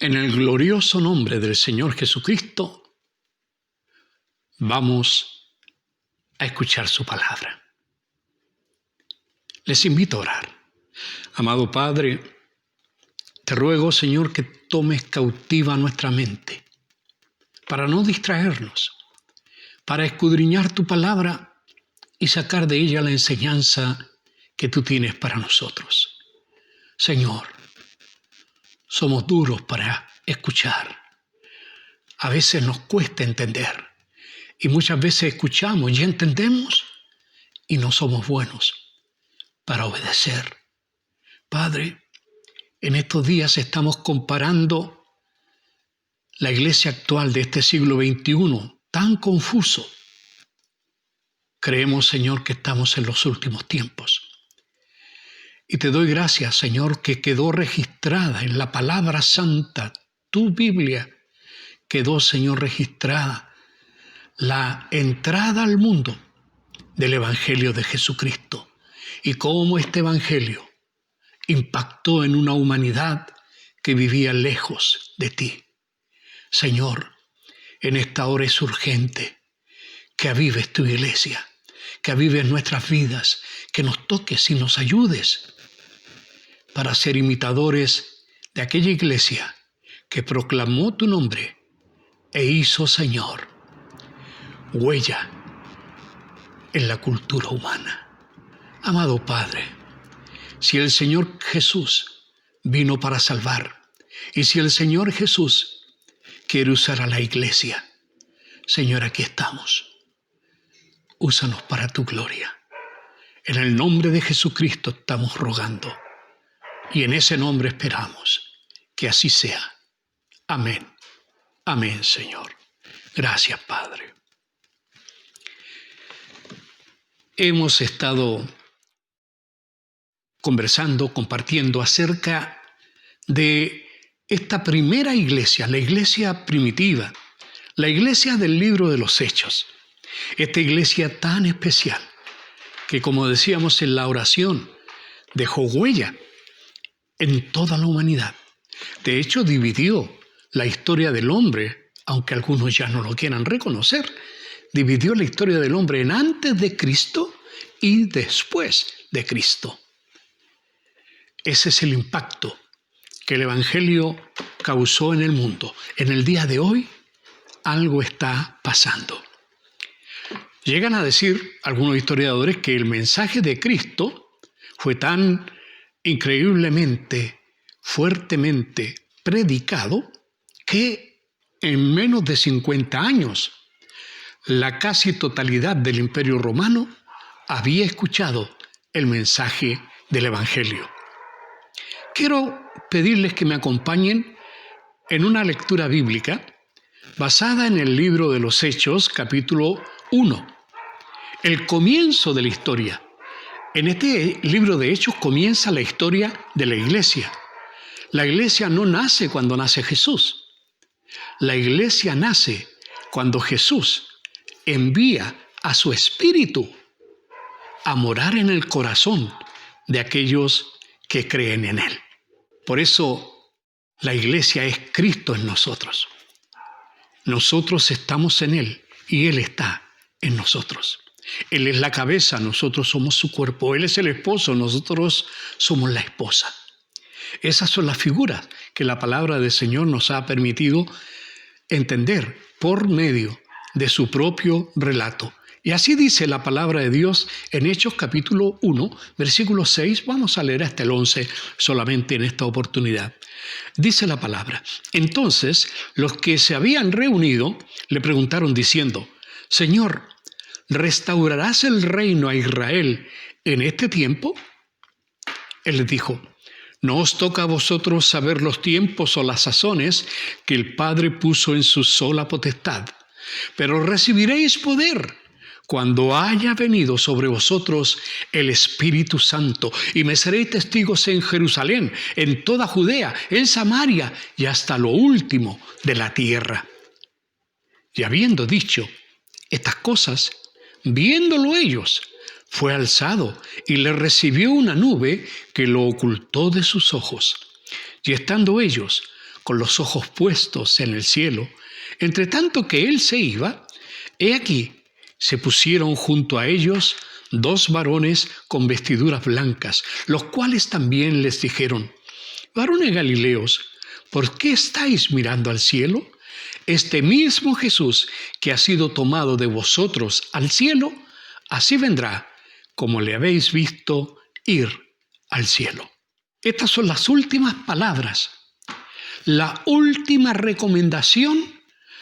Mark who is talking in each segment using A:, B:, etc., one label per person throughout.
A: En el glorioso nombre del Señor Jesucristo, vamos a escuchar su palabra. Les invito a orar. Amado Padre, te ruego, Señor, que tomes cautiva nuestra mente para no distraernos, para escudriñar tu palabra y sacar de ella la enseñanza que tú tienes para nosotros. Señor, somos duros para escuchar. A veces nos cuesta entender y muchas veces escuchamos y entendemos y no somos buenos para obedecer. Padre, en estos días estamos comparando la iglesia actual de este siglo XXI, tan confuso. Creemos, Señor, que estamos en los últimos tiempos. Y te doy gracias, Señor, que quedó registrada en la palabra santa, tu Biblia, quedó, Señor, registrada la entrada al mundo del Evangelio de Jesucristo y cómo este Evangelio impactó en una humanidad que vivía lejos de ti. Señor, en esta hora es urgente que avives tu iglesia, que avives nuestras vidas, que nos toques y nos ayudes para ser imitadores de aquella iglesia que proclamó tu nombre e hizo, Señor, huella en la cultura humana. Amado Padre, si el Señor Jesús vino para salvar y si el Señor Jesús quiere usar a la iglesia, Señor, aquí estamos. Úsanos para tu gloria. En el nombre de Jesucristo estamos rogando y en ese nombre esperamos que así sea. Amén. Amén, Señor. Gracias, Padre. Hemos estado conversando, compartiendo acerca de esta primera iglesia, la iglesia primitiva, la iglesia del libro de los Hechos. Esta iglesia tan especial que, como decíamos en la oración, dejó huella en toda la humanidad. De hecho, dividió la historia del hombre, aunque algunos ya no lo quieran reconocer, dividió la historia del hombre en antes de Cristo y después de Cristo. Ese es el impacto que el Evangelio causó en el mundo. En el día de hoy, algo está pasando. Llegan a decir algunos historiadores que el mensaje de Cristo fue tan increíblemente, fuertemente predicado que en menos de 50 años la casi totalidad del Imperio Romano había escuchado el mensaje del Evangelio. Quiero pedirles que me acompañen en una lectura bíblica basada en el libro de los Hechos, capítulo 1, el comienzo de la historia. En este libro de Hechos comienza la historia de la iglesia. La iglesia no nace cuando nace Jesús. La iglesia nace cuando Jesús envía a su Espíritu a morar en el corazón de aquellos que creen en Él. Por eso la iglesia es Cristo en nosotros. Nosotros estamos en Él y Él está en nosotros. Él es la cabeza, nosotros somos su cuerpo. Él es el esposo, nosotros somos la esposa. Esas son las figuras que la palabra del Señor nos ha permitido entender por medio de su propio relato. Y así dice la palabra de Dios en Hechos capítulo 1, versículo 6. Vamos a leer hasta el 11 solamente en esta oportunidad. Dice la palabra: entonces los que se habían reunido le preguntaron diciendo: Señor, ¿restaurarás el reino a Israel en este tiempo? Él les dijo: no os toca a vosotros saber los tiempos o las sazones que el Padre puso en su sola potestad, pero recibiréis poder cuando haya venido sobre vosotros el Espíritu Santo, y me seréis testigos en Jerusalén, en toda Judea, en Samaria y hasta lo último de la tierra. Y habiendo dicho estas cosas, viéndolo ellos, fue alzado y le recibió una nube que lo ocultó de sus ojos. Y estando ellos con los ojos puestos en el cielo, entre tanto que él se iba, he aquí, se pusieron junto a ellos 2 varones con vestiduras blancas, los cuales también les dijeron: varones Galileos, ¿por qué estáis mirando al cielo? Este mismo Jesús que ha sido tomado de vosotros al cielo, así vendrá como le habéis visto ir al cielo. Estas son las últimas palabras, la última recomendación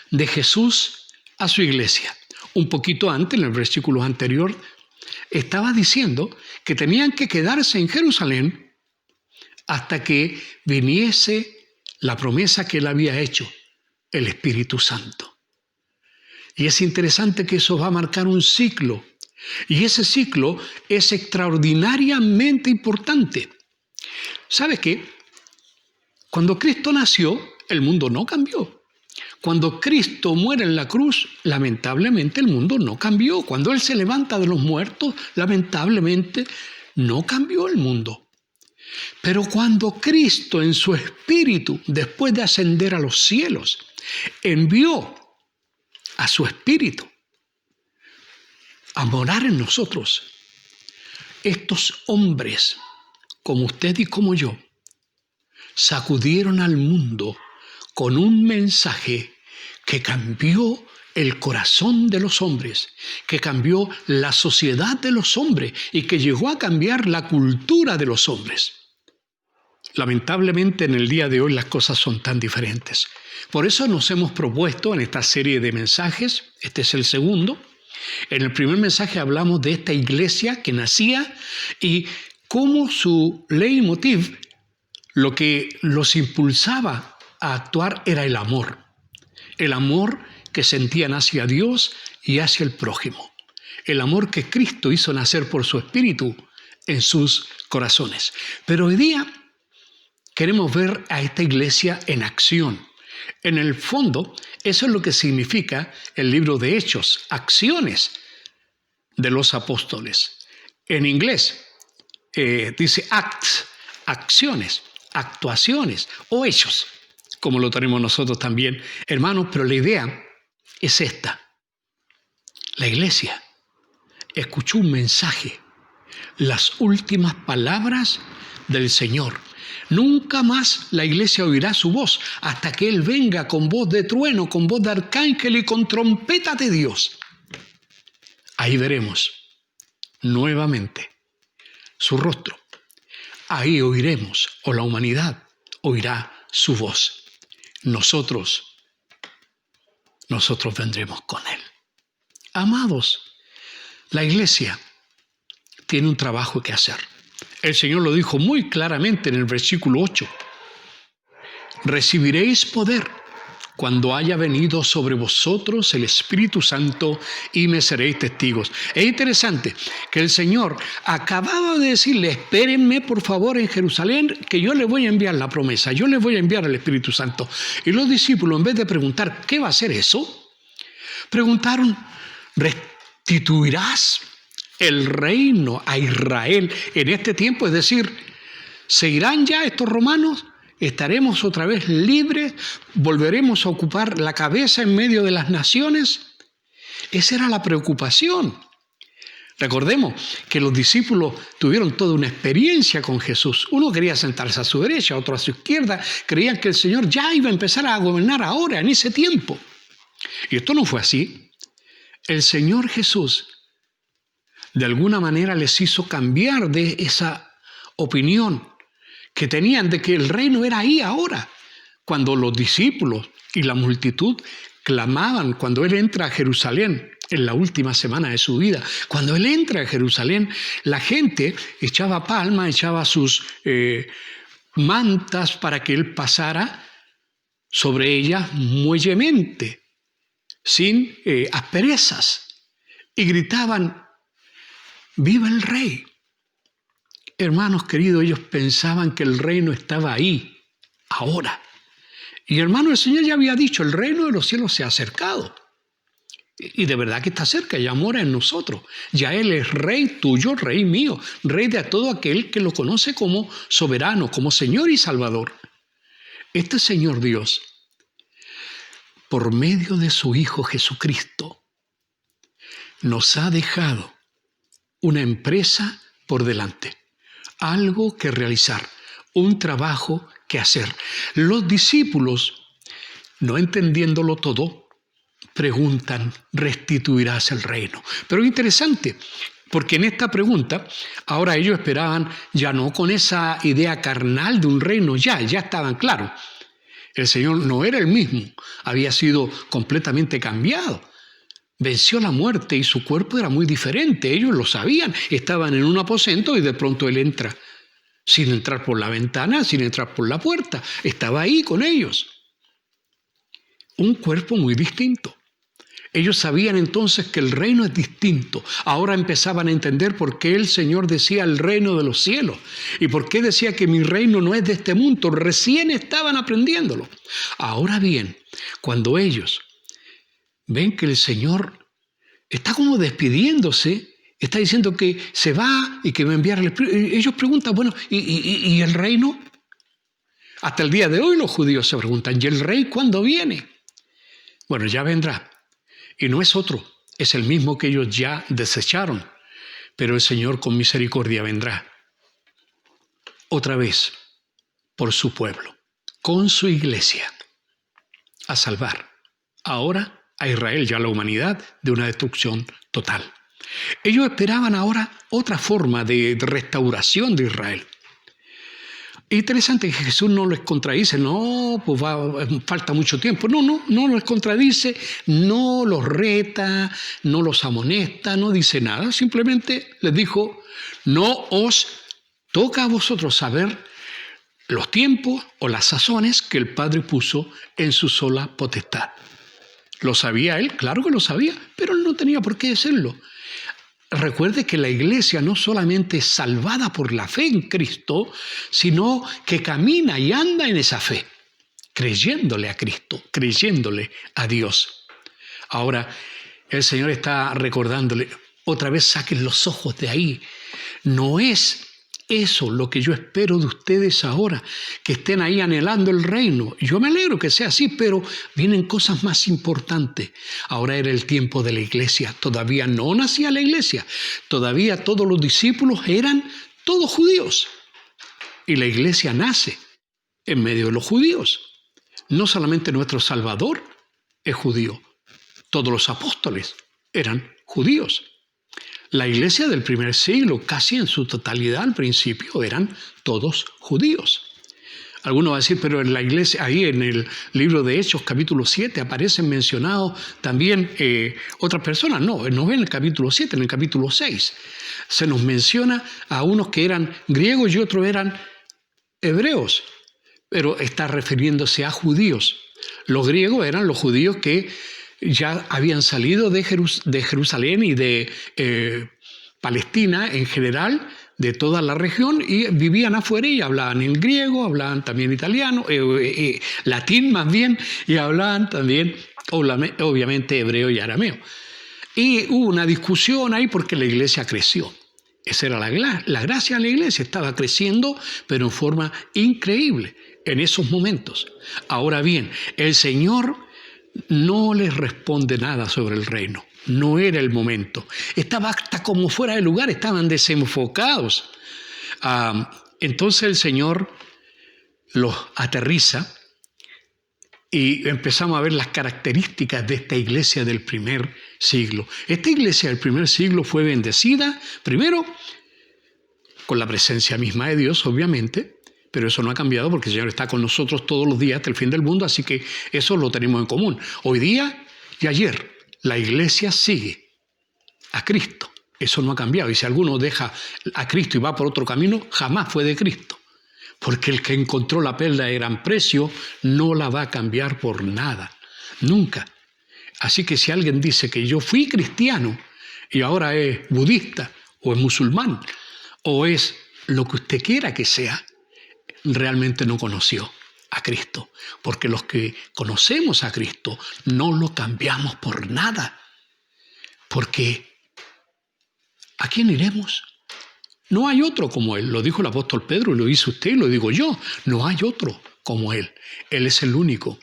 A: de Jesús a su iglesia. Un poquito antes, en el versículo anterior, estaba diciendo que tenían que quedarse en Jerusalén hasta que viniese la promesa que él había hecho, el Espíritu Santo. Y es interesante que eso va a marcar un ciclo, y ese ciclo es extraordinariamente importante. ¿Sabe qué? Cuando Cristo nació, el mundo no cambió. Cuando Cristo muere en la cruz, lamentablemente el mundo no cambió. Cuando Él se levanta de los muertos, lamentablemente no cambió el mundo. Pero cuando Cristo en su espíritu, después de ascender a los cielos, envió a su espíritu a morar en nosotros, estos hombres, como usted y como yo, sacudieron al mundo con un mensaje que cambió el corazón de los hombres, que cambió la sociedad de los hombres y que llegó a cambiar la cultura de los hombres. Lamentablemente en el día de hoy las cosas son tan diferentes. Por eso nos hemos propuesto en esta serie de mensajes, este es el segundo. En el primer mensaje hablamos de esta iglesia que nacía y cómo su leitmotiv, lo que los impulsaba a actuar era el amor que sentían hacia Dios y hacia el prójimo, el amor que Cristo hizo nacer por su Espíritu en sus corazones. Pero hoy día queremos ver a esta iglesia en acción. En el fondo, eso es lo que significa el libro de Hechos, acciones de los apóstoles. En inglés dice acts, acciones, actuaciones o hechos, como lo tenemos nosotros también, hermanos, pero la idea es esta. La iglesia escuchó un mensaje, las últimas palabras del Señor. Nunca más la iglesia oirá su voz hasta que Él venga con voz de trueno, con voz de arcángel y con trompeta de Dios. Ahí veremos nuevamente su rostro. Ahí oiremos, o la humanidad oirá su voz. Nosotros vendremos con Él. Amados, la iglesia tiene un trabajo que hacer. El Señor lo dijo muy claramente en el versículo 8. Recibiréis poder cuando haya venido sobre vosotros el Espíritu Santo y me seréis testigos. Es interesante que el Señor acababa de decirle: espérenme por favor en Jerusalén, que yo les voy a enviar la promesa, yo les voy a enviar el Espíritu Santo. Y los discípulos, en vez de preguntar ¿qué va a ser eso?, preguntaron: ¿restituirás el reino a Israel en este tiempo? Es decir, ¿se irán ya estos romanos? ¿Estaremos otra vez libres? ¿Volveremos a ocupar la cabeza en medio de las naciones? Esa era la preocupación. Recordemos que los discípulos tuvieron toda una experiencia con Jesús. Uno quería sentarse a su derecha, otro a su izquierda. Creían que el Señor ya iba a empezar a gobernar ahora, en ese tiempo. Y esto no fue así. El Señor Jesús de alguna manera les hizo cambiar de esa opinión que tenían de que el reino era ahí ahora. Cuando los discípulos y la multitud clamaban, cuando Él entra a Jerusalén, en la última semana de su vida, cuando Él entra a Jerusalén, la gente echaba palmas, echaba sus mantas para que Él pasara sobre ellas muellemente, sin asperezas, y gritaban: ¡viva el Rey! Hermanos queridos, ellos pensaban que el reino estaba ahí, ahora. Y hermano, el Señor ya había dicho: el reino de los cielos se ha acercado. Y de verdad que está cerca, ya mora en nosotros. Ya Él es Rey tuyo, Rey mío, Rey de todo aquel que lo conoce como soberano, como Señor y Salvador. Este Señor Dios, por medio de su Hijo Jesucristo, nos ha dejado una empresa por delante, algo que realizar, un trabajo que hacer. Los discípulos, no entendiéndolo todo, preguntan: ¿restituirás el reino? Pero es interesante, porque en esta pregunta, ahora ellos esperaban ya no con esa idea carnal de un reino, ya estaban claros. El Señor no era el mismo, había sido completamente cambiado. Venció la muerte y su cuerpo era muy diferente. Ellos lo sabían, estaban en un aposento y de pronto Él entra, sin entrar por la ventana, sin entrar por la puerta. Estaba ahí con ellos. Un cuerpo muy distinto. Ellos sabían entonces que el reino es distinto. Ahora empezaban a entender por qué el Señor decía el reino de los cielos y por qué decía que mi reino no es de este mundo. Recién estaban aprendiéndolo. Ahora bien, cuando ellos ven que el Señor está como despidiéndose, está diciendo que se va y que va a enviar el Espíritu, ellos preguntan: bueno, ¿y el reino? Hasta el día de hoy los judíos se preguntan: ¿y el rey cuándo viene? Bueno, ya vendrá. Y no es otro, es el mismo que ellos ya desecharon. Pero el Señor con misericordia vendrá otra vez por su pueblo, con su iglesia, a salvar ahora a Israel y a la humanidad de una destrucción total. Ellos esperaban ahora otra forma de restauración de Israel. Interesante que Jesús no les contradice: no, pues falta mucho tiempo. No les contradice, no los reta, no los amonesta, no dice nada. Simplemente les dijo: no os toca a vosotros saber los tiempos o las sazones que el Padre puso en su sola potestad. ¿Lo sabía Él? Claro que lo sabía, pero Él no tenía por qué decirlo. Recuerde que la iglesia no solamente es salvada por la fe en Cristo, sino que camina y anda en esa fe, creyéndole a Cristo, creyéndole a Dios. Ahora, el Señor está recordándole: otra vez saquen los ojos de ahí. No es eso lo que yo espero de ustedes ahora, que estén ahí anhelando el reino. Yo me alegro que sea así, pero vienen cosas más importantes. Ahora era el tiempo de la iglesia. Todavía no nacía la iglesia. Todavía todos los discípulos eran todos judíos. Y la iglesia nace en medio de los judíos. No solamente nuestro Salvador es judío. Todos los apóstoles eran judíos. La iglesia del primer siglo, casi en su totalidad al principio, eran todos judíos. Alguno va a decir: pero en la iglesia, ahí en el libro de Hechos, capítulo 7, aparecen mencionados también otras personas. No es en el capítulo 7, en el capítulo 6. Se nos menciona a unos que eran griegos y otros eran hebreos, pero está refiriéndose a judíos. Los griegos eran los judíos que ya habían salido de Jerusalén y de Palestina en general, de toda la región, y vivían afuera y hablaban en griego, hablaban también italiano, latín más bien, y hablaban también, obviamente, hebreo y arameo. Y hubo una discusión ahí porque la iglesia creció. Esa era la gracia de la iglesia, estaba creciendo, pero en forma increíble en esos momentos. Ahora bien, el Señor no les responde nada sobre el reino. No era el momento. Estaba hasta como fuera de lugar, estaban desenfocados. Entonces el Señor los aterriza y empezamos a ver las características de esta iglesia del primer siglo. Esta iglesia del primer siglo fue bendecida, primero, con la presencia misma de Dios, obviamente, pero eso no ha cambiado porque el Señor está con nosotros todos los días hasta el fin del mundo, así que eso lo tenemos en común. Hoy día y ayer, la iglesia sigue a Cristo. Eso no ha cambiado. Y si alguno deja a Cristo y va por otro camino, jamás fue de Cristo. Porque el que encontró la perla de gran precio no la va a cambiar por nada. Nunca. Así que si alguien dice que yo fui cristiano y ahora es budista o es musulmán o es lo que usted quiera que sea, realmente no conoció a Cristo, porque los que conocemos a Cristo no lo cambiamos por nada, porque ¿a quién iremos? No hay otro como Él, lo dijo el apóstol Pedro y lo dice usted y lo digo yo, no hay otro como Él. Él es el único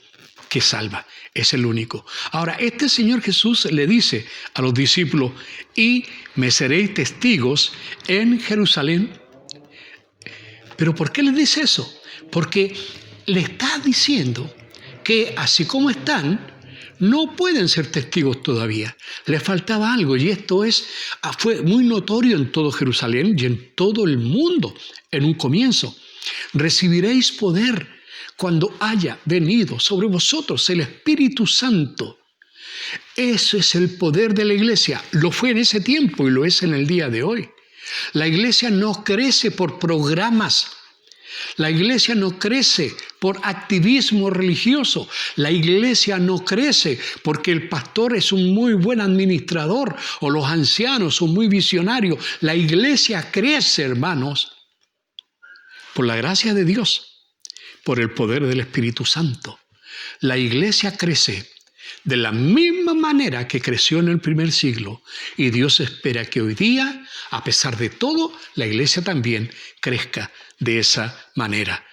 A: que salva, es el único. Ahora, este Señor Jesús le dice a los discípulos, y me seréis testigos en Jerusalén. ¿Pero por qué les dice eso? Porque le está diciendo que así como están, no pueden ser testigos todavía. Les faltaba algo, y esto fue muy notorio en todo Jerusalén y en todo el mundo en un comienzo. Recibiréis poder cuando haya venido sobre vosotros el Espíritu Santo. Eso es el poder de la iglesia. Lo fue en ese tiempo y lo es en el día de hoy. La iglesia no crece por programas. La iglesia no crece por activismo religioso. La iglesia no crece porque el pastor es un muy buen administrador o los ancianos son muy visionarios. La iglesia crece, hermanos, por la gracia de Dios, por el poder del Espíritu Santo. La iglesia crece de la misma manera que creció en el primer siglo, y Dios espera que hoy día, a pesar de todo, la iglesia también crezca de esa manera.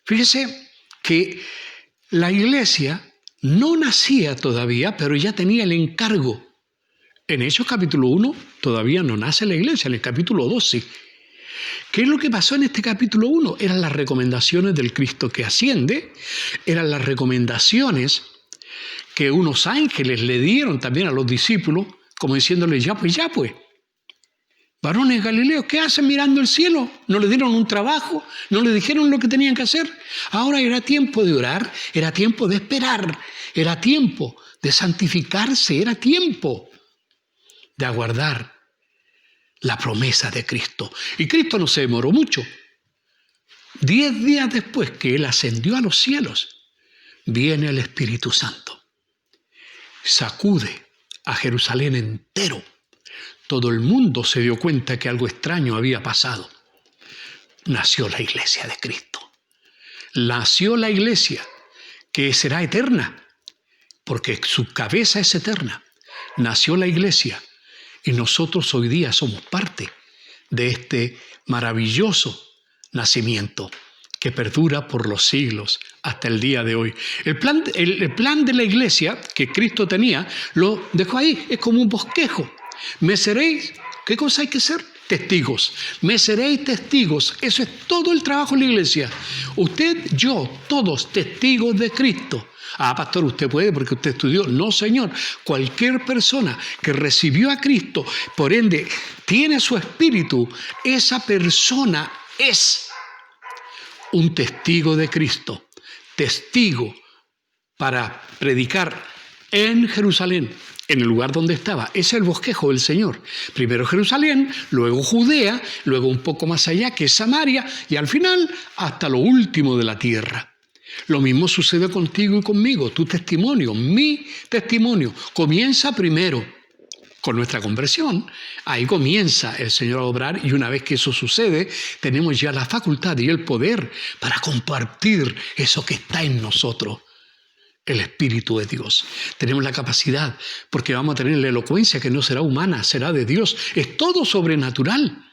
A: Fíjese que la iglesia no nacía todavía, pero ya tenía el encargo. En Hechos capítulo 1 todavía no nace la iglesia, en el capítulo 2 sí. ¿Qué es lo que pasó en este capítulo 1? Eran las recomendaciones del Cristo que asciende, eran las recomendaciones que unos ángeles le dieron también a los discípulos, como diciéndoles, ya pues. Varones galileos, ¿qué hacen mirando el cielo? ¿No le dieron un trabajo? ¿No le dijeron lo que tenían que hacer? Ahora era tiempo de orar, era tiempo de esperar, era tiempo de santificarse, era tiempo de aguardar la promesa de Cristo. Y Cristo no se demoró mucho. 10 días después que Él ascendió a los cielos, viene el Espíritu Santo. Sacude a Jerusalén entero. Todo el mundo se dio cuenta que algo extraño había pasado. Nació la iglesia de Cristo. Nació la iglesia que será eterna, porque su cabeza es eterna. Nació la iglesia y nosotros hoy día somos parte de este maravilloso nacimiento que perdura por los siglos hasta el día de hoy. El plan de la iglesia que Cristo tenía lo dejó ahí, es como un bosquejo. Me seréis, ¿qué cosa hay que ser? Testigos. Me seréis testigos. Eso es todo el trabajo de la iglesia. Usted, yo, todos testigos de Cristo. Ah, pastor, usted puede porque usted estudió. No, señor. Cualquier persona que recibió a Cristo, por ende, tiene su espíritu, esa persona es un testigo de Cristo. Testigo para predicar en Jerusalén, en el lugar donde estaba. Es el bosquejo del Señor. Primero Jerusalén, luego Judea, luego un poco más allá que es Samaria y al final hasta lo último de la tierra. Lo mismo sucede contigo y conmigo. Tu testimonio, mi testimonio, comienza primero con nuestra conversión. Ahí comienza el Señor a obrar y una vez que eso sucede, tenemos ya la facultad y el poder para compartir eso que está en nosotros. El Espíritu de Dios. Tenemos la capacidad, porque vamos a tener la elocuencia que no será humana, será de Dios. Es todo sobrenatural.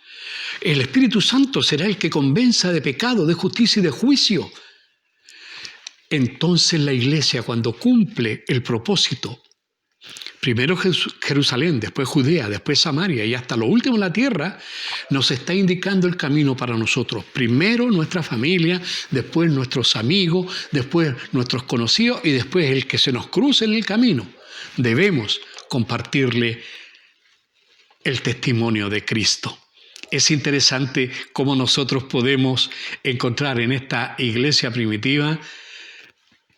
A: El Espíritu Santo será el que convenza de pecado, de justicia y de juicio. Entonces la iglesia, cuando cumple el propósito, primero Jerusalén, después Judea, después Samaria y hasta lo último la tierra, nos está indicando el camino para nosotros. Primero nuestra familia, después nuestros amigos, después nuestros conocidos y después el que se nos cruce en el camino. Debemos compartirle el testimonio de Cristo. Es interesante cómo nosotros podemos encontrar en esta iglesia primitiva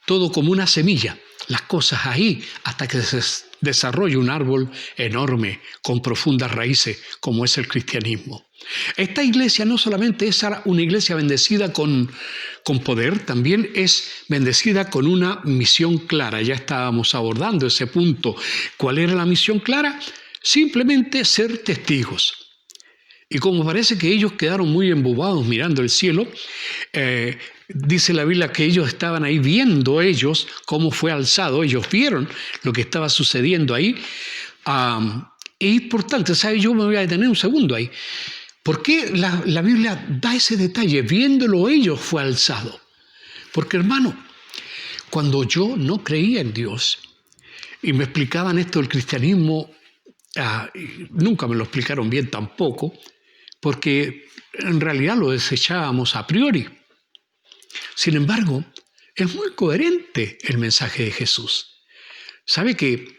A: todo como una semilla, las cosas ahí hasta que se desarrolla un árbol enorme con profundas raíces como es el cristianismo. Esta iglesia no solamente es una iglesia bendecida con poder, también es bendecida con una misión clara. Ya estábamos abordando ese punto. ¿Cuál era la misión clara? Simplemente ser testigos. Y como parece que ellos quedaron muy embobados mirando el cielo, dice la Biblia que ellos estaban ahí viendo cómo fue alzado, ellos vieron lo que estaba sucediendo ahí. Y por tanto, ¿sabe? Yo me voy a detener un segundo ahí. ¿Por qué la Biblia da ese detalle? Viéndolo ellos fue alzado. Porque hermano, cuando yo no creía en Dios y me explicaban esto del cristianismo, nunca me lo explicaron bien tampoco, porque en realidad lo desechábamos a priori. Sin embargo, es muy coherente el mensaje de Jesús. ¿Sabe que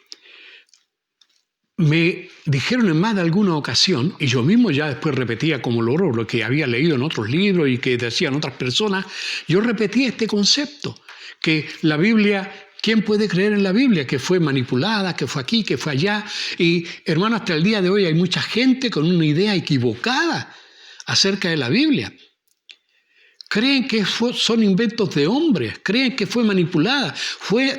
A: me dijeron en más de alguna ocasión, y yo mismo ya después repetía como logro lo que había leído en otros libros y que decían otras personas, yo repetía este concepto, que la Biblia, ¿quién puede creer en la Biblia? Que fue manipulada, que fue aquí, que fue allá. Y hermano, hasta el día de hoy hay mucha gente con una idea equivocada acerca de la Biblia. Creen que son inventos de hombres, creen que fue manipulada,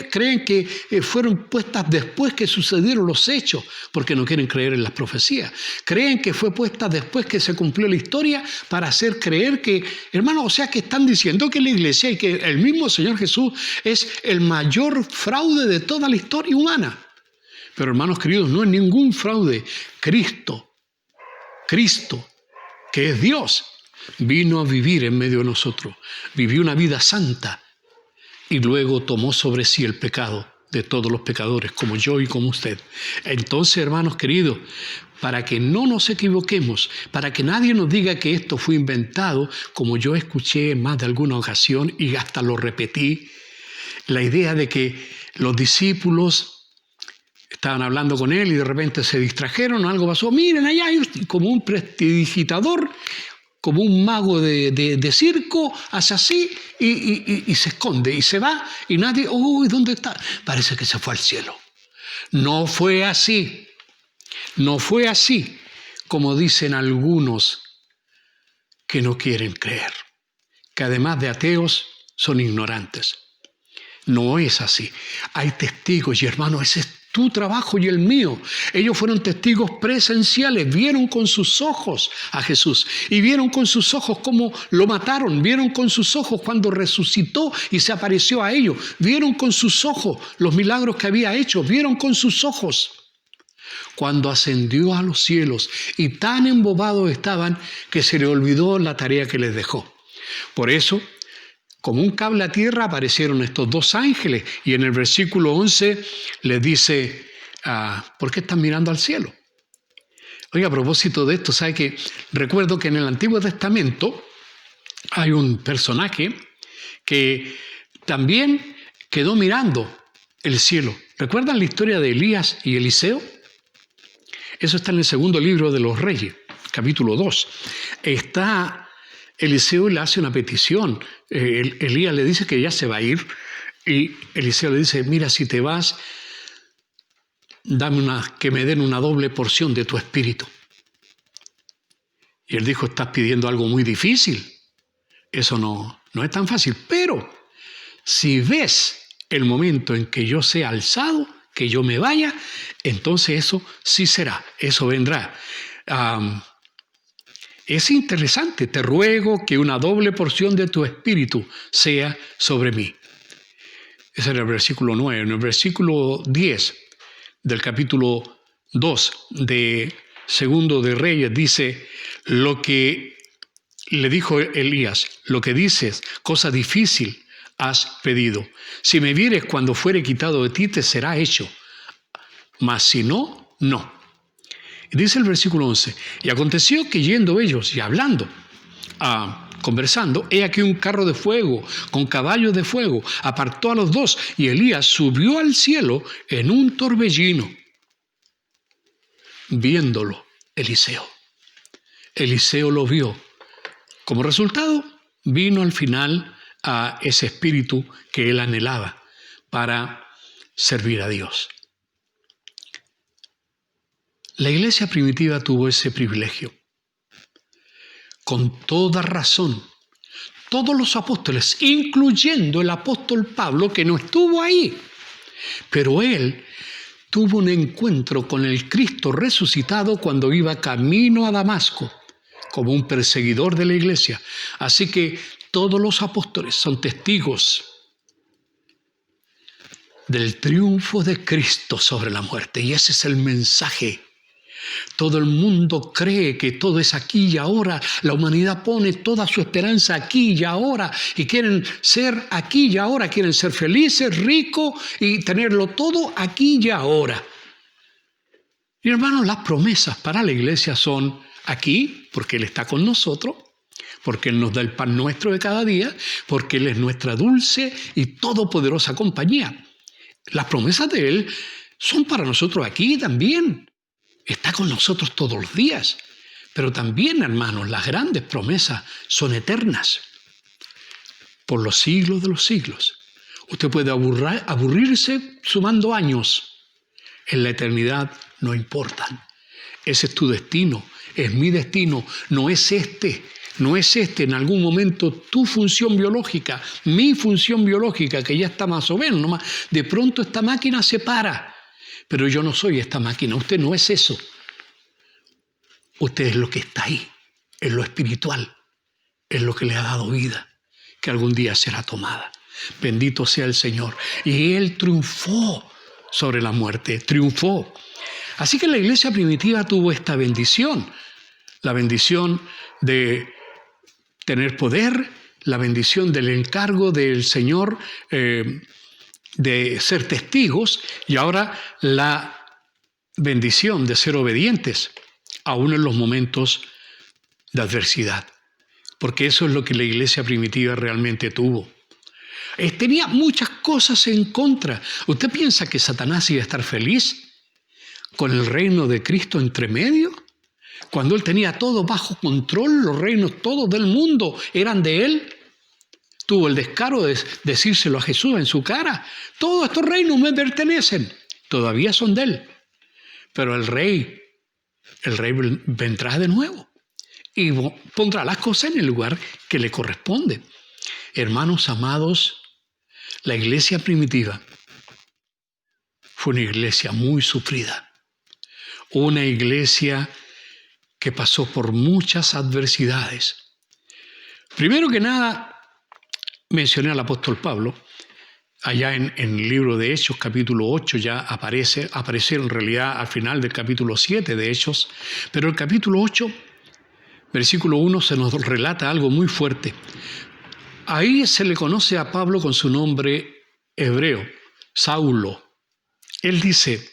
A: creen que fueron puestas después que sucedieron los hechos, porque no quieren creer en las profecías. Creen que fue puesta después que se cumplió la historia para hacer creer que, hermano, o sea que están diciendo que la iglesia y que el mismo Señor Jesús es el mayor fraude de toda la historia humana. Pero hermanos queridos, no es ningún fraude. Cristo, que es Dios, vino a vivir en medio de nosotros, vivió una vida santa y luego tomó sobre sí el pecado de todos los pecadores, como yo y como usted. Entonces, hermanos queridos, para que no nos equivoquemos, para que nadie nos diga que esto fue inventado, como yo escuché en más de alguna ocasión y hasta lo repetí, la idea de que los discípulos estaban hablando con él y de repente se distrajeron, algo pasó, miren allá, como un prestidigitador, como un mago de circo, hace así y se esconde y se va y nadie, uy, ¿dónde está? Parece que se fue al cielo. No fue así, como dicen algunos que no quieren creer, que además de ateos son ignorantes. No es así. Hay testigos y hermanos, ese es tu trabajo y el mío. Ellos fueron testigos presenciales, vieron con sus ojos a Jesús y vieron con sus ojos cómo lo mataron, vieron con sus ojos cuando resucitó y se apareció a ellos, vieron con sus ojos los milagros que había hecho, vieron con sus ojos cuando ascendió a los cielos y tan embobados estaban que se les olvidó la tarea que les dejó. Por eso, como un cable a tierra aparecieron estos dos ángeles y en el versículo 11 les dice, ¿por qué están mirando al cielo? Oiga, a propósito de esto, ¿sabe que recuerdo que en el Antiguo Testamento hay un personaje que también quedó mirando el cielo? ¿Recuerdan la historia de Elías y Eliseo? Eso está en el segundo libro de los Reyes, capítulo 2. Eliseo le hace una petición. Elías le dice que ya se va a ir y Eliseo le dice, mira, si te vas, que me den una doble porción de tu espíritu. Y él dijo, estás pidiendo algo muy difícil. Eso no es tan fácil. Pero si ves el momento en que yo sea alzado, que yo me vaya, entonces eso sí será, eso vendrá. Es interesante, te ruego que una doble porción de tu espíritu sea sobre mí. Ese era el versículo 9. En el versículo 10 del capítulo 2 de Segundo de Reyes dice, lo que le dijo Elías, lo que dices, cosa difícil has pedido. Si me vieres cuando fuere quitado de ti, te será hecho. Mas si no, no. Y dice el versículo 11, y aconteció que yendo ellos y hablando, conversando, he aquí un carro de fuego con caballos de fuego, apartó a los dos y Elías subió al cielo en un torbellino. Viéndolo, Eliseo lo vio. Como resultado, vino al final a ese espíritu que él anhelaba para servir a Dios. La iglesia primitiva tuvo ese privilegio. Con toda razón, todos los apóstoles, incluyendo el apóstol Pablo, que no estuvo ahí, pero él tuvo un encuentro con el Cristo resucitado cuando iba camino a Damasco, como un perseguidor de la iglesia. Así que todos los apóstoles son testigos del triunfo de Cristo sobre la muerte. Y ese es el mensaje Todo el mundo cree que todo es aquí y ahora. La humanidad pone toda su esperanza aquí y ahora y quieren ser aquí y ahora, quieren ser felices, ricos y tenerlo todo aquí y ahora. Y hermanos, las promesas para la iglesia son aquí, porque Él está con nosotros, porque Él nos da el pan nuestro de cada día, porque Él es nuestra dulce y todopoderosa compañía. Las promesas de Él son para nosotros aquí también. Está con nosotros todos los días. Pero también, hermanos, las grandes promesas son eternas. Por los siglos de los siglos. Usted puede aburrirse sumando años. En la eternidad no importan. Ese es tu destino, es mi destino, no es este. No es en algún momento tu función biológica, mi función biológica, que ya está más o menos, nomás. De pronto esta máquina se para, pero yo no soy esta máquina, usted no es eso. Usted es lo que está ahí, es lo espiritual, es lo que le ha dado vida, que algún día será tomada. Bendito sea el Señor. Y Él triunfó sobre la muerte, triunfó. Así que la iglesia primitiva tuvo esta bendición, la bendición de tener poder, la bendición del encargo del Señor de ser testigos y ahora la bendición de ser obedientes, aún en los momentos de adversidad. Porque eso es lo que la iglesia primitiva realmente tuvo. Tenía muchas cosas en contra. ¿Usted piensa que Satanás iba a estar feliz con el reino de Cristo entre medio? Cuando Él tenía todo bajo control, los reinos todos del mundo eran de Él. Tuvo el descaro de decírselo a Jesús en su cara. Todos estos reinos me pertenecen. Todavía son de Él. Pero el rey vendrá de nuevo y pondrá las cosas en el lugar que le corresponde. Hermanos amados, la iglesia primitiva fue una iglesia muy sufrida. Una iglesia que pasó por muchas adversidades. Primero que nada, mencioné al apóstol Pablo. Allá en el libro de Hechos, capítulo 8, ya aparece en realidad al final del capítulo 7 de Hechos, pero el capítulo 8, versículo 1, se nos relata algo muy fuerte. Ahí se le conoce a Pablo con su nombre hebreo, Saulo. Él dice,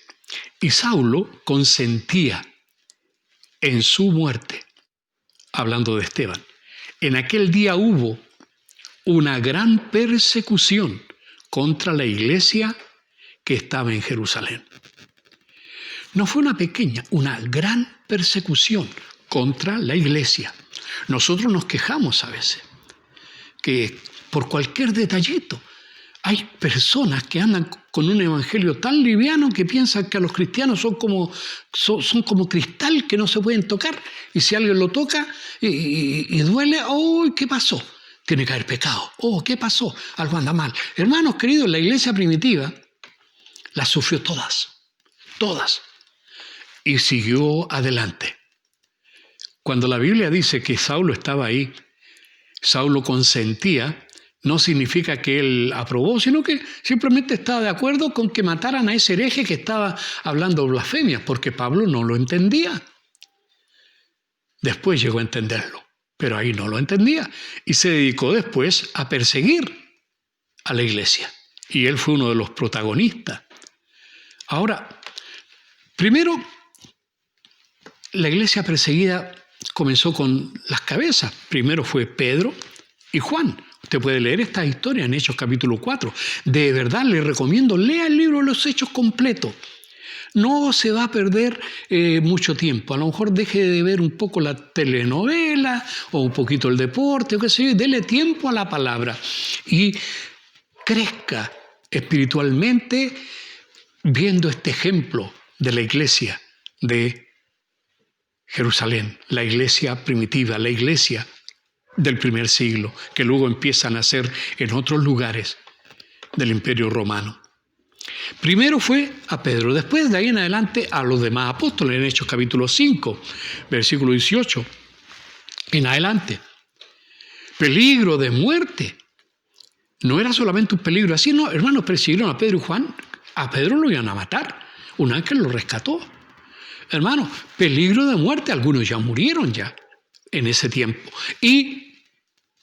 A: y Saulo consentía en su muerte, hablando de Esteban. En aquel día hubo una gran persecución contra la iglesia que estaba en Jerusalén. No fue una pequeña, una gran persecución contra la iglesia. Nosotros nos quejamos a veces que por cualquier detallito hay personas que andan con un evangelio tan liviano que piensan que a los cristianos son como cristal que no se pueden tocar, y si alguien lo toca y duele, ¡oh! ¿Qué pasó? Tiene que haber pecado. ¡Oh! ¿Qué pasó? Algo anda mal. Hermanos queridos, la iglesia primitiva las sufrió todas, y siguió adelante. Cuando la Biblia dice que Saulo estaba ahí, Saulo consentía, no significa que él aprobó, sino que simplemente estaba de acuerdo con que mataran a ese hereje que estaba hablando blasfemias, porque Pablo no lo entendía. Después llegó a entenderlo, pero ahí no lo entendía. Y se dedicó después a perseguir a la iglesia. Y él fue uno de los protagonistas. Ahora, primero, la iglesia perseguida comenzó con las cabezas. Primero fue Pedro y Juan. Usted puede leer esta historia en Hechos capítulo 4. De verdad le recomiendo, lea el libro de los Hechos completo. No se va a perder mucho tiempo. A lo mejor deje de ver un poco la telenovela o un poquito el deporte, o qué sé yo, y dele tiempo a la palabra. Y crezca espiritualmente viendo este ejemplo de la iglesia de Jerusalén, la iglesia primitiva, la iglesia del primer siglo, que luego empieza a nacer en otros lugares del Imperio Romano. Primero fue a Pedro, después de ahí en adelante a los demás apóstoles, en Hechos capítulo 5, versículo 18, en adelante. Peligro de muerte. No era solamente un peligro así, no, hermanos, persiguieron a Pedro y Juan. A Pedro lo iban a matar. Un ángel lo rescató. hermanos, peligro de muerte. Algunos ya murieron ya en ese tiempo. Y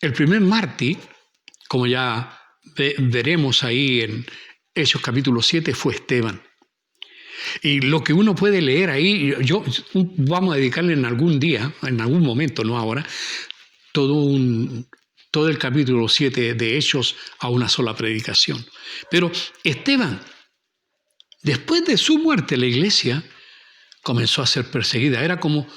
A: el primer mártir, como ya veremos ahí en Hechos capítulo 7, fue Esteban. Y lo que uno puede leer ahí, vamos a dedicarle en algún día, en algún momento, no ahora, todo el capítulo 7 de Hechos a una sola predicación. Pero Esteban, después de su muerte, la iglesia comenzó a ser perseguida. Era como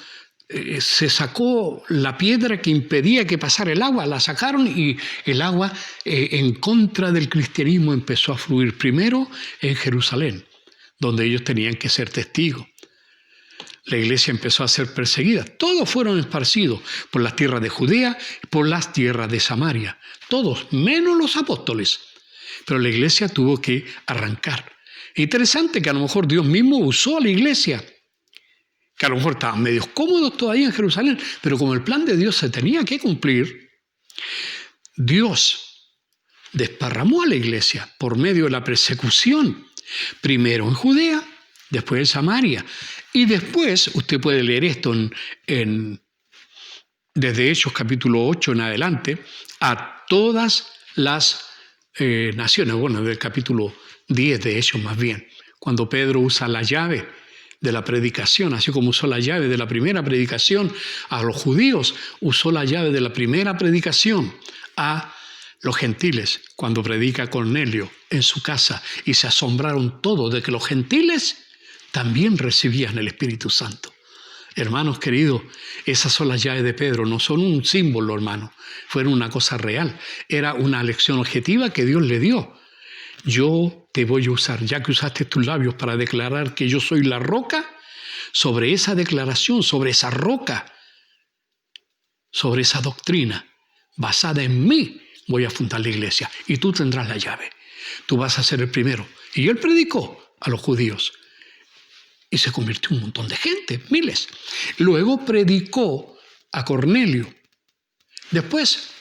A: se sacó la piedra que impedía que pasara el agua, la sacaron y el agua en contra del cristianismo empezó a fluir primero en Jerusalén, donde ellos tenían que ser testigos. La iglesia empezó a ser perseguida. Todos fueron esparcidos por las tierras de Judea, por las tierras de Samaria. Todos, menos los apóstoles. Pero la iglesia tuvo que arrancar. Interesante que a lo mejor Dios mismo usó a la iglesia, que a lo mejor estaban medios cómodos todavía en Jerusalén, pero como el plan de Dios se tenía que cumplir, Dios desparramó a la iglesia por medio de la persecución, primero en Judea, después en Samaria, y después, usted puede leer esto desde Hechos capítulo 8 en adelante, a todas las naciones, bueno, del capítulo 10 de Hechos más bien, cuando Pedro usa la llave de la predicación, así como usó la llave de la primera predicación a los judíos, usó la llave de la primera predicación a los gentiles, cuando predica Cornelio en su casa, y se asombraron todos de que los gentiles también recibían el Espíritu Santo. Hermanos queridos, esas son las llaves de Pedro, no son un símbolo, hermano, fueron una cosa real, era una lección objetiva que Dios le dio. Yo te voy a usar, ya que usaste tus labios para declarar que yo soy la roca, sobre esa declaración, sobre esa roca, sobre esa doctrina, basada en mí, voy a fundar la iglesia y tú tendrás la llave. Tú vas a ser el primero. Y él predicó a los judíos y se convirtió en un montón de gente, miles. Luego predicó a Cornelio. Después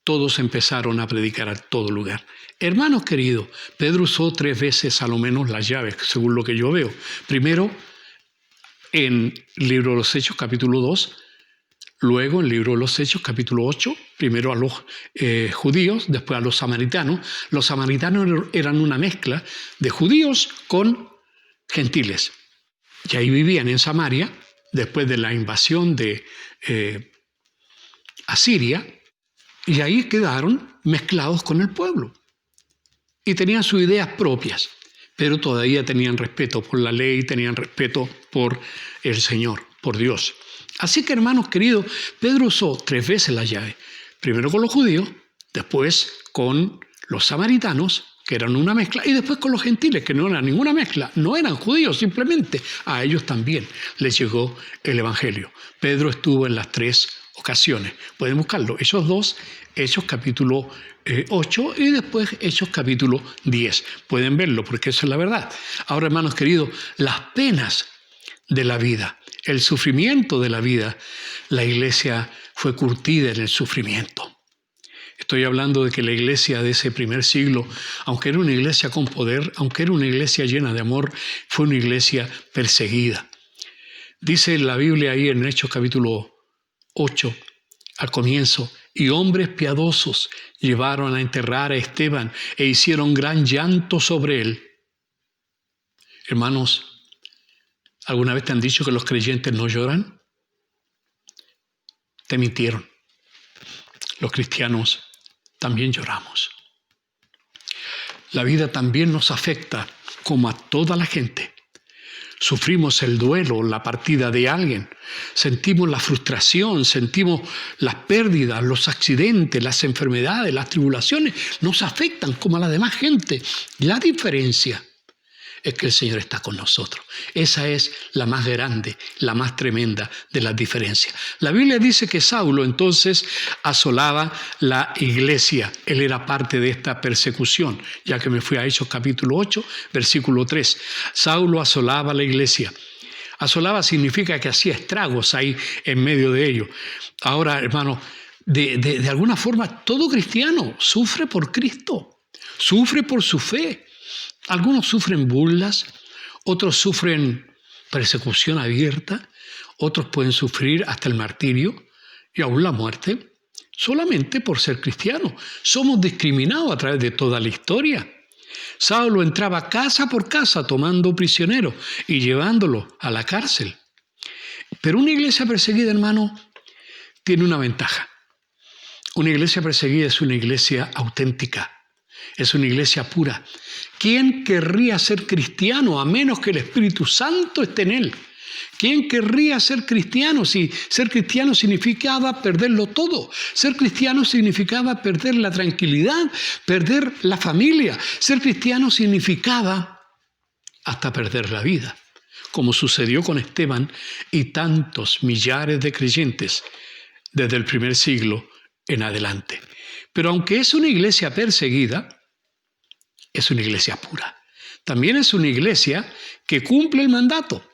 A: todos empezaron a predicar a todo lugar. Hermanos queridos, Pedro usó 3 veces a lo menos las llaves, según lo que yo veo. Primero, en el libro de los Hechos, capítulo 2. Luego, en el libro de los Hechos, capítulo 8. Primero a los judíos, después a los samaritanos. Los samaritanos eran una mezcla de judíos con gentiles. Y ahí vivían en Samaria, después de la invasión de Asiria. Y ahí quedaron mezclados con el pueblo. Y tenían sus ideas propias, pero todavía tenían respeto por la ley, tenían respeto por el Señor, por Dios. Así que, hermanos queridos, Pedro usó 3 veces la llave. Primero con los judíos, después con los samaritanos, que eran una mezcla, y después con los gentiles, que no eran ninguna mezcla, no eran judíos, simplemente a ellos también les llegó el Evangelio. Pedro estuvo en las 3 ocasiones. Pueden buscarlo, esos 2, Hechos capítulo 8 y después Hechos capítulo 10. Pueden verlo porque eso es la verdad. Ahora, hermanos queridos, las penas de la vida, el sufrimiento de la vida, la iglesia fue curtida en el sufrimiento. Estoy hablando de que la iglesia de ese primer siglo, aunque era una iglesia con poder, aunque era una iglesia llena de amor, fue una iglesia perseguida. Dice la Biblia ahí en Hechos capítulo 8, al comienzo, y hombres piadosos llevaron a enterrar a Esteban e hicieron gran llanto sobre él. Hermanos, ¿alguna vez te han dicho que los creyentes no lloran? Te mintieron. Los cristianos también lloramos. La vida también nos afecta como a toda la gente. Sufrimos el duelo, la partida de alguien, sentimos la frustración, sentimos las pérdidas, los accidentes, las enfermedades, las tribulaciones, nos afectan como a la demás gente. La diferencia es que el Señor está con nosotros. Esa es la más grande, la más tremenda de las diferencias. La Biblia dice que Saulo entonces asolaba la iglesia. Él era parte de esta persecución, ya que me fui a Hechos capítulo 8, versículo 3. Saulo asolaba la iglesia. Asolaba significa que hacía estragos ahí en medio de ellos. Ahora, hermano, de alguna forma todo cristiano sufre por Cristo, sufre por su fe. Algunos sufren burlas, otros sufren persecución abierta, otros pueden sufrir hasta el martirio y aún la muerte, solamente por ser cristianos. Somos discriminados a través de toda la historia. Saulo entraba casa por casa tomando prisioneros y llevándolos a la cárcel. Pero una iglesia perseguida, hermano, tiene una ventaja. Una iglesia perseguida es una iglesia auténtica, es una iglesia pura. ¿Quién querría ser cristiano a menos que el Espíritu Santo esté en él? ¿Quién querría ser cristiano si ser cristiano significaba perderlo todo? Ser cristiano significaba perder la tranquilidad, perder la familia. Ser cristiano significaba hasta perder la vida, como sucedió con Esteban y tantos millares de creyentes desde el primer siglo en adelante. Pero aunque es una iglesia perseguida, es una iglesia pura. También es una iglesia que cumple el mandato.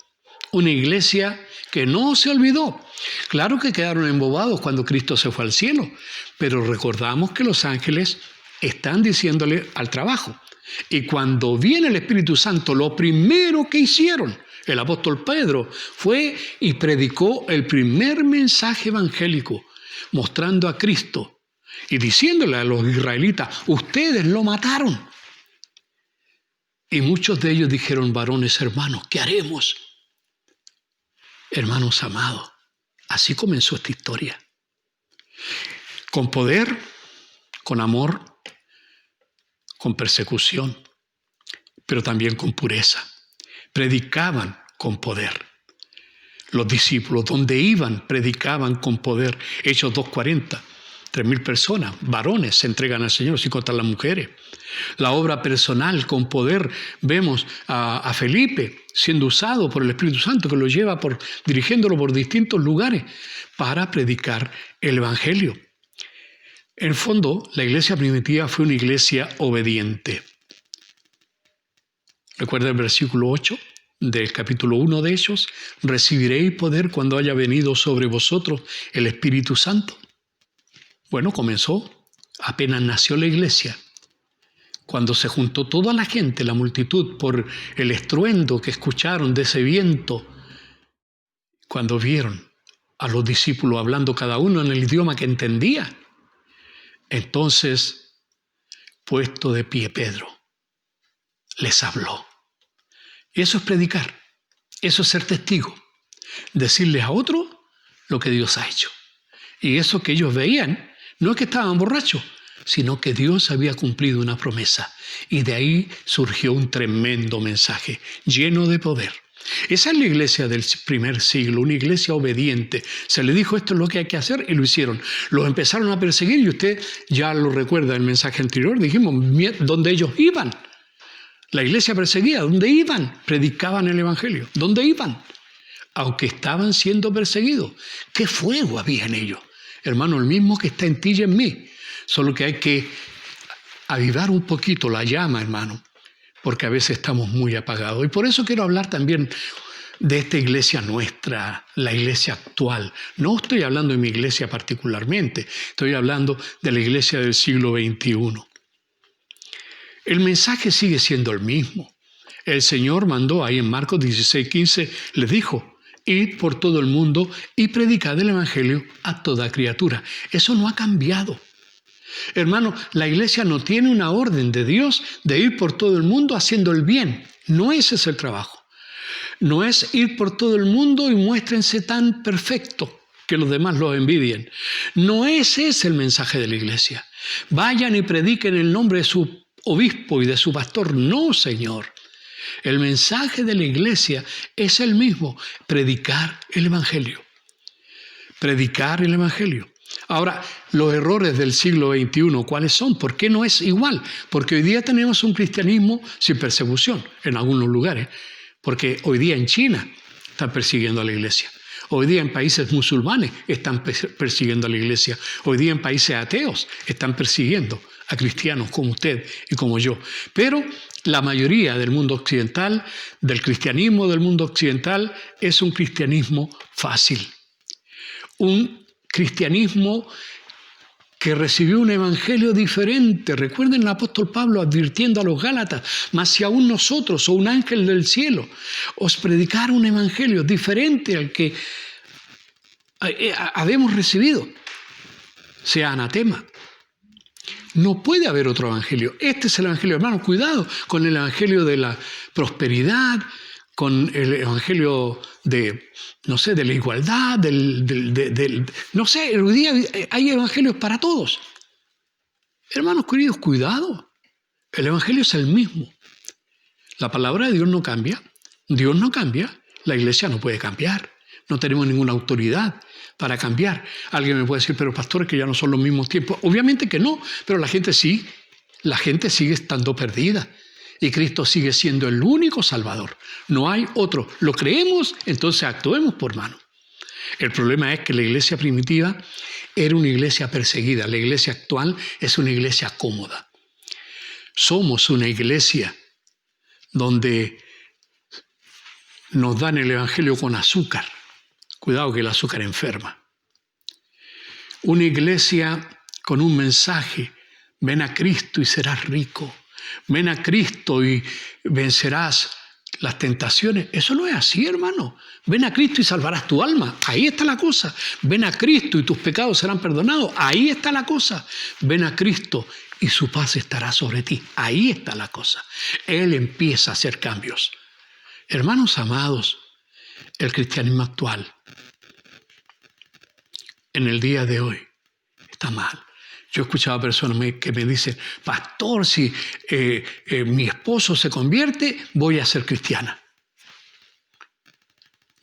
A: Una iglesia que no se olvidó. Claro que quedaron embobados cuando Cristo se fue al cielo, pero recordamos que los ángeles están diciéndole al trabajo. Y cuando viene el Espíritu Santo, lo primero que hicieron el apóstol Pedro fue y predicó el primer mensaje evangélico, mostrando a Cristo y diciéndole a los israelitas, ustedes lo mataron. Y muchos de ellos dijeron, varones hermanos, ¿qué haremos? Hermanos amados, así comenzó esta historia. Con poder, con amor, con persecución, pero también con pureza. Predicaban con poder. Los discípulos, donde iban, predicaban con poder. Hechos 2:40, 3,000 personas, varones, se entregan al Señor, sin contar las mujeres. La obra personal con poder, vemos a Felipe siendo usado por el Espíritu Santo, que lo lleva dirigiéndolo por distintos lugares para predicar el Evangelio. En el fondo, la iglesia primitiva fue una iglesia obediente. Recuerda el versículo 8 del capítulo 1 de Hechos, recibiréis poder cuando haya venido sobre vosotros el Espíritu Santo. Bueno, comenzó, apenas nació la iglesia, cuando se juntó toda la gente, la multitud, por el estruendo que escucharon de ese viento, cuando vieron a los discípulos hablando cada uno en el idioma que entendía, entonces, puesto de pie Pedro, les habló. Y eso es predicar, eso es ser testigo, decirles a otros lo que Dios ha hecho. Y eso que ellos veían, no es que estaban borrachos, sino que Dios había cumplido una promesa. Y de ahí surgió un tremendo mensaje, lleno de poder. Esa es la iglesia del primer siglo, una iglesia obediente. Se le dijo esto es lo que hay que hacer y lo hicieron. Los empezaron a perseguir y usted ya lo recuerda en el mensaje anterior, dijimos, ¿dónde ellos iban? La iglesia perseguida, ¿dónde iban? Predicaban el Evangelio. ¿Dónde iban? Aunque estaban siendo perseguidos. ¿Qué fuego había en ellos? Hermano, el mismo que está en ti y en mí. Solo que hay que avivar un poquito la llama, hermano, porque a veces estamos muy apagados. Y por eso quiero hablar también de esta iglesia nuestra, la iglesia actual. No estoy hablando de mi iglesia particularmente, estoy hablando de la iglesia del siglo XXI. El mensaje sigue siendo el mismo. El Señor mandó ahí en Marcos 16:15, les dijo, id por todo el mundo y predicad el Evangelio a toda criatura. Eso no ha cambiado. Hermano, la iglesia no tiene una orden de Dios de ir por todo el mundo haciendo el bien. No ese es el trabajo. No es ir por todo el mundo y muéstrense tan perfectos que los demás los envidien. No ese es el mensaje de la iglesia. Vayan y prediquen el nombre de su obispo y de su pastor. No, Señor. El mensaje de la iglesia es el mismo, predicar el Evangelio. Predicar el Evangelio. Ahora, los errores del siglo XXI, ¿cuáles son? ¿Por qué no es igual? Porque hoy día tenemos un cristianismo sin persecución en algunos lugares. Porque hoy día en China están persiguiendo a la iglesia. Hoy día en países musulmanes están persiguiendo a la iglesia. Hoy día en países ateos están persiguiendo a cristianos como usted y como yo. Pero la mayoría del mundo occidental, del cristianismo del mundo occidental, es un cristianismo fácil. Un cristianismo que recibió un evangelio diferente. Recuerden el apóstol Pablo advirtiendo a los Gálatas: mas si aún nosotros o un ángel del cielo os predicara un evangelio diferente al que habemos recibido, sea anatema. No puede haber otro evangelio. Este es el evangelio, hermanos. Cuidado con el evangelio de la prosperidad, con el evangelio de, no sé, de la igualdad, no sé, hoy día hay evangelios para todos. Hermanos queridos, cuidado. El evangelio es el mismo. La palabra de Dios no cambia. Dios no cambia. La iglesia no puede cambiar. No tenemos ninguna autoridad para cambiar. Alguien me puede decir: pero pastores, que ya no son los mismos tiempos. Obviamente que no, pero la gente sí. La gente sigue estando perdida. Y Cristo sigue siendo el único Salvador. No hay otro. ¿Lo creemos? Entonces actuemos por mano. El problema es que la iglesia primitiva era una iglesia perseguida. La iglesia actual es una iglesia cómoda. Somos una iglesia donde nos dan el evangelio con azúcar. Cuidado que el azúcar enferma. Una iglesia con un mensaje: ven a Cristo y serás rico. Ven a Cristo y vencerás las tentaciones. Eso no es así, hermano. Ven a Cristo y salvarás tu alma. Ahí está la cosa. Ven a Cristo y tus pecados serán perdonados. Ahí está la cosa. Ven a Cristo y su paz estará sobre ti. Ahí está la cosa. Él empieza a hacer cambios. Hermanos amados, el cristianismo actual, en el día de hoy, está mal. Yo he escuchado a personas que me dicen: pastor, si mi esposo se convierte, voy a ser cristiana.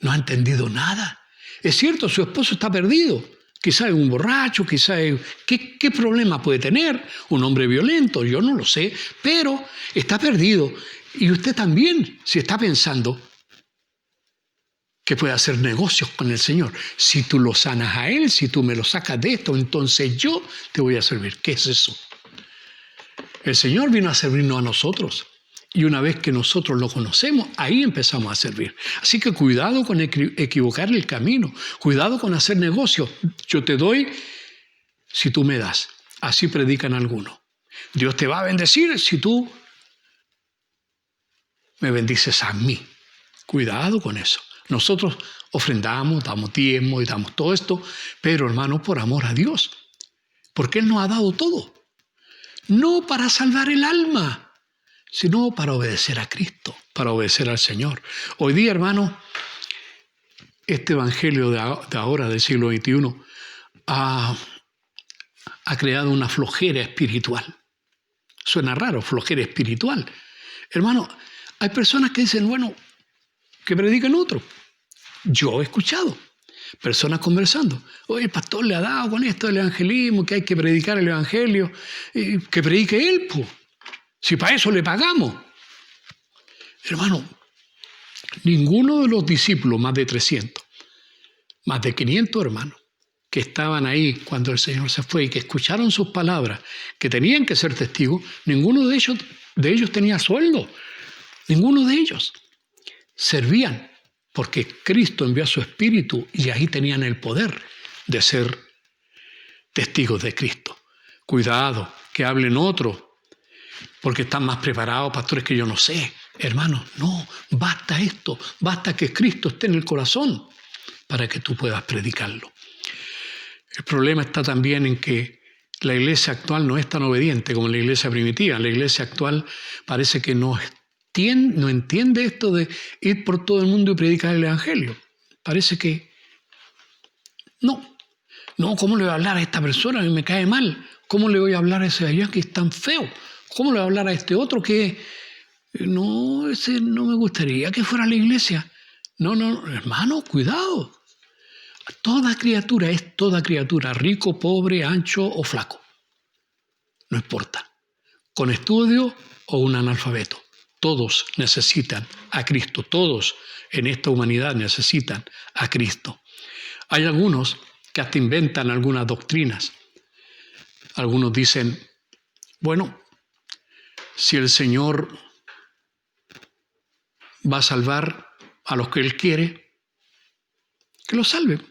A: No ha entendido nada. Es cierto, su esposo está perdido. Quizá es un borracho, quizá es... ¿Qué problema puede tener? Un hombre violento, yo no lo sé, pero está perdido. Y usted también, si está pensando que puede hacer negocios con el Señor. Si tú lo sanas a Él, si tú me lo sacas de esto, entonces yo te voy a servir. ¿Qué es eso? El Señor vino a servirnos a nosotros. Y una vez que nosotros lo conocemos, ahí empezamos a servir. Así que cuidado con equivocar el camino. Cuidado con hacer negocios. Yo te doy si tú me das. Así predican algunos. Dios te va a bendecir si tú me bendices a mí. Cuidado con eso. Nosotros ofrendamos, damos diezmo y damos todo esto, pero hermano, por amor a Dios, porque Él nos ha dado todo. No para salvar el alma, sino para obedecer a Cristo, para obedecer al Señor. Hoy día, hermano, este evangelio de ahora, del siglo XXI, ha creado una flojera espiritual. Suena raro, flojera espiritual. Hermano, hay personas que dicen: bueno, que prediquen otro. Yo he escuchado personas conversando: oye, el pastor le ha dado con esto del evangelismo, que hay que predicar el evangelio, que predique él, pues. Si para eso le pagamos. Hermano, ninguno de los discípulos, más de 300, más de 500 hermanos, que estaban ahí cuando el Señor se fue y que escucharon sus palabras, que tenían que ser testigos, ninguno de ellos tenía sueldo. Ninguno de ellos. Servían porque Cristo envió a su Espíritu y ahí tenían el poder de ser testigos de Cristo. Cuidado, que hablen otros, porque están más preparados, pastores, que yo no sé. Hermanos, no, basta esto, basta que Cristo esté en el corazón para que tú puedas predicarlo. El problema está también en que la iglesia actual no es tan obediente como la iglesia primitiva. La iglesia actual parece que no entiende esto de ir por todo el mundo y predicar el evangelio. Parece que no, ¿cómo le voy a hablar a esta persona que me cae mal? ¿Cómo le voy a hablar a ese de allá que es tan feo? ¿Cómo le voy a hablar a este otro que no, ese no me gustaría que fuera a la iglesia? No, hermano, cuidado. Toda criatura es toda criatura, rico, pobre, ancho o flaco. No importa. Con estudio o un analfabeto. Todos necesitan a Cristo. Todos en esta humanidad necesitan a Cristo. Hay algunos que hasta inventan algunas doctrinas. Algunos dicen: bueno, si el Señor va a salvar a los que Él quiere, que los salve.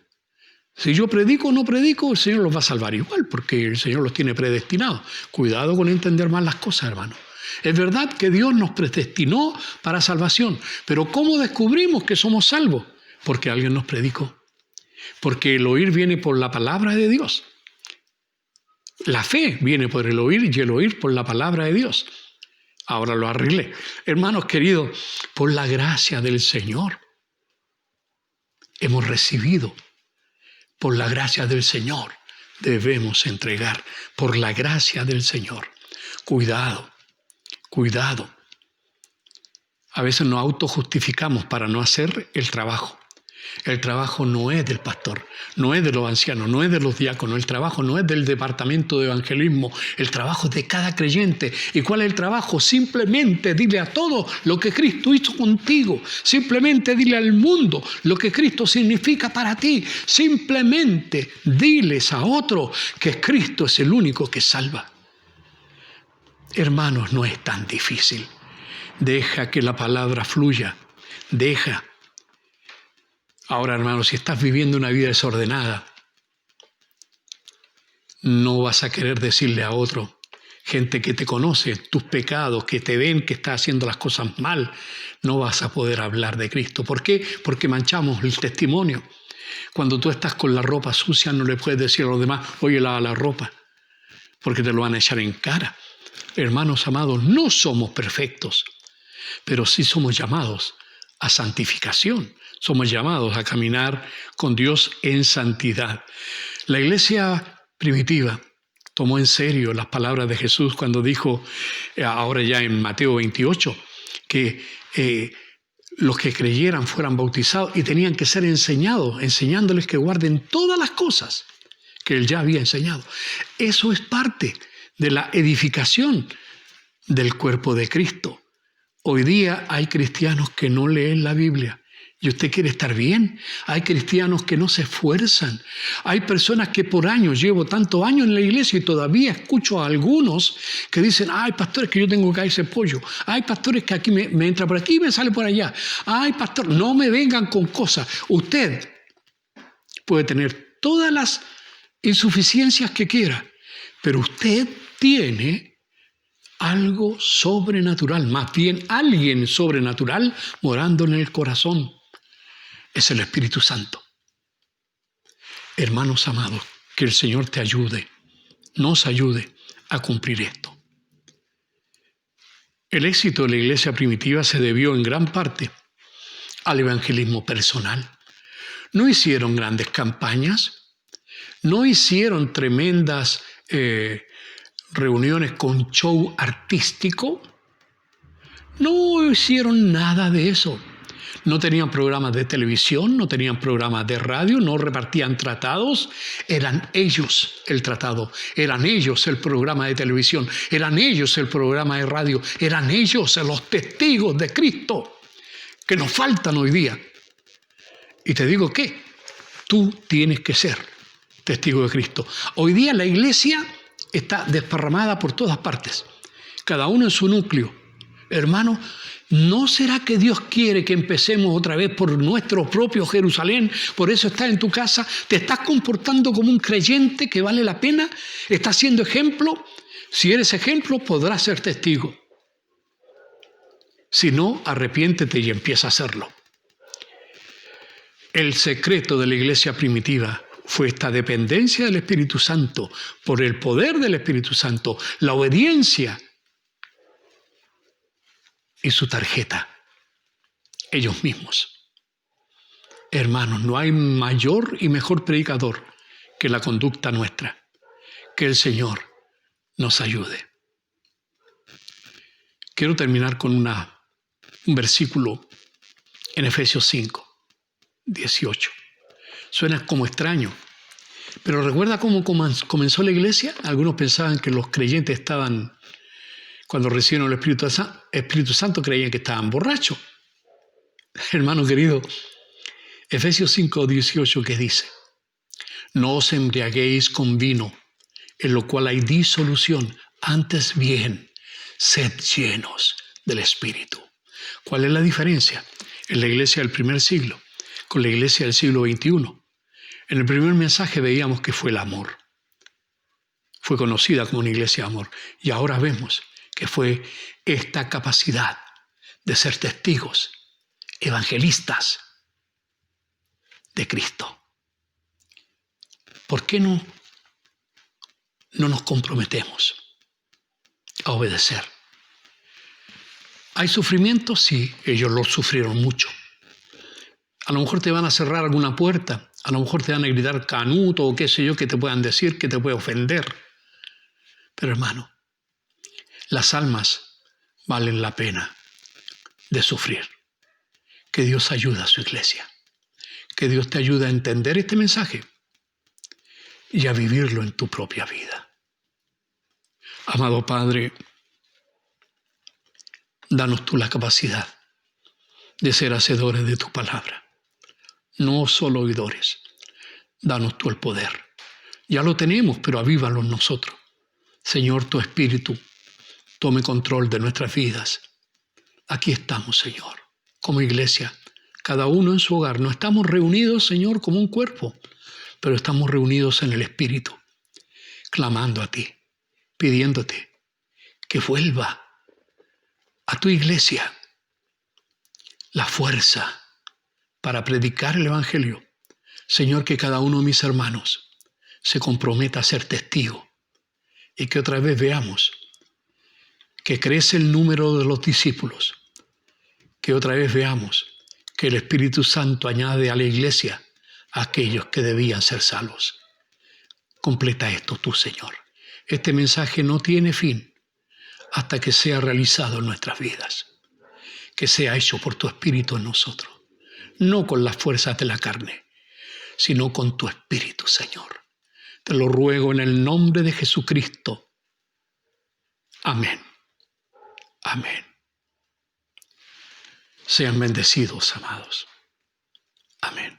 A: Si yo predico o no predico, el Señor los va a salvar igual, porque el Señor los tiene predestinados. Cuidado con entender mal las cosas, hermano. Es verdad que Dios nos predestinó para salvación, pero ¿cómo descubrimos que somos salvos? Porque alguien nos predicó. Porque el oír viene por la palabra de Dios. La fe viene por el oír y el oír por la palabra de Dios. Ahora lo arreglé. Hermanos queridos, por la gracia del Señor hemos recibido. Por la gracia del Señor debemos entregar. Por la gracia del Señor. Cuidado, cuidado. A veces nos autojustificamos para no hacer el trabajo. El trabajo no es del pastor, no es de los ancianos, no es de los diáconos, el trabajo no es del departamento de evangelismo, el trabajo es de cada creyente. ¿Y cuál es el trabajo? Simplemente dile a todos lo que Cristo hizo contigo, simplemente dile al mundo lo que Cristo significa para ti, simplemente diles a otros que Cristo es el único que salva. Hermanos, no es tan difícil. Deja que la palabra fluya, deja. Ahora, hermanos, si estás viviendo una vida desordenada, no vas a querer decirle a otro, gente que te conoce, tus pecados, que te ven que estás haciendo las cosas mal, no vas a poder hablar de Cristo. ¿Por qué? Porque manchamos el testimonio. Cuando tú estás con la ropa sucia, no le puedes decir a los demás, oye, lava la ropa, porque te lo van a echar en cara. Hermanos amados, no somos perfectos, pero sí somos llamados a santificación. Somos llamados a caminar con Dios en santidad. La iglesia primitiva tomó en serio las palabras de Jesús cuando dijo, ahora ya en Mateo 28, que los que creyeran fueran bautizados y tenían que ser enseñados, enseñándoles que guarden todas las cosas que Él ya había enseñado. Eso es parte de la edificación del cuerpo de Cristo. Hoy día hay cristianos que no leen la Biblia. ¿Y usted quiere estar bien? Hay cristianos que no se esfuerzan. Hay personas que por años, llevo tantos años en la iglesia y todavía escucho a algunos que dicen, ay, pastores, que yo tengo que ese pollo. Hay pastores que aquí me entra por aquí y me sale por allá. Ay, pastor, no me vengan con cosas. Usted puede tener todas las insuficiencias que quiera, pero usted tiene algo sobrenatural, más bien alguien sobrenatural morando en el corazón. Es el Espíritu Santo. Hermanos amados, que el Señor te ayude, nos ayude a cumplir esto. El éxito de la iglesia primitiva se debió en gran parte al evangelismo personal. No hicieron grandes campañas, no hicieron tremendas reuniones con show artístico, no hicieron nada de eso. No tenían programas de televisión, no tenían programas de radio, no repartían tratados. Eran ellos el tratado, eran ellos el programa de televisión, eran ellos el programa de radio, eran ellos los testigos de Cristo que nos faltan hoy día. Y te digo que tú tienes que ser testigo de Cristo. Hoy día la iglesia está desparramada por todas partes, cada uno en su núcleo. Hermano, ¿no será que Dios quiere que empecemos otra vez por nuestro propio Jerusalén? Por eso estás en tu casa, te estás comportando como un creyente que vale la pena, estás siendo ejemplo. Si eres ejemplo, podrás ser testigo. Si no, arrepiéntete y empieza a hacerlo. El secreto de la iglesia primitiva fue esta dependencia del Espíritu Santo, por el poder del Espíritu Santo, la obediencia y su tarjeta, ellos mismos. Hermanos, no hay mayor y mejor predicador que la conducta nuestra. Que el Señor nos ayude. Quiero terminar con un versículo en Efesios 5, 18. Suena como extraño, pero ¿recuerda cómo comenzó la iglesia? Algunos pensaban que los creyentes cuando recibieron el Espíritu Santo, creían que estaban borrachos. Hermano querido, Efesios 5, 18, ¿qué dice? No os embriaguéis con vino, en lo cual hay disolución, antes bien, sed llenos del Espíritu. ¿Cuál es la diferencia en la iglesia del primer siglo con la iglesia del siglo XXI? En el primer mensaje veíamos que fue el amor. Fue conocida como una iglesia de amor. Y ahora vemos que fue esta capacidad de ser testigos, evangelistas de Cristo. ¿Por qué no nos comprometemos a obedecer? ¿Hay sufrimiento? Sí, ellos lo sufrieron mucho. A lo mejor te van a cerrar alguna puerta, a lo mejor te van a gritar canuto o qué sé yo, que te puedan decir, que te puede ofender. Pero hermano, las almas valen la pena de sufrir. Que Dios ayude a su iglesia. Que Dios te ayude a entender este mensaje y a vivirlo en tu propia vida. Amado Padre, danos tú la capacidad de ser hacedores de tu palabra, no solo oidores. Danos tú el poder. Ya lo tenemos, pero avívalo en nosotros. Señor, tu Espíritu tome control de nuestras vidas. Aquí estamos, Señor, como iglesia, cada uno en su hogar. No estamos reunidos, Señor, como un cuerpo, pero estamos reunidos en el Espíritu, clamando a ti, pidiéndote que vuelva a tu iglesia la fuerza para predicar el Evangelio. Señor, que cada uno de mis hermanos se comprometa a ser testigo y que otra vez veamos que crece el número de los discípulos, que otra vez veamos que el Espíritu Santo añade a la iglesia a aquellos que debían ser salvos. Completa esto tú, Señor. Este mensaje no tiene fin hasta que sea realizado en nuestras vidas, que sea hecho por tu Espíritu en nosotros, no con las fuerzas de la carne, sino con tu Espíritu, Señor. Te lo ruego en el nombre de Jesucristo. Amén. Amén. Sean bendecidos, amados. Amén.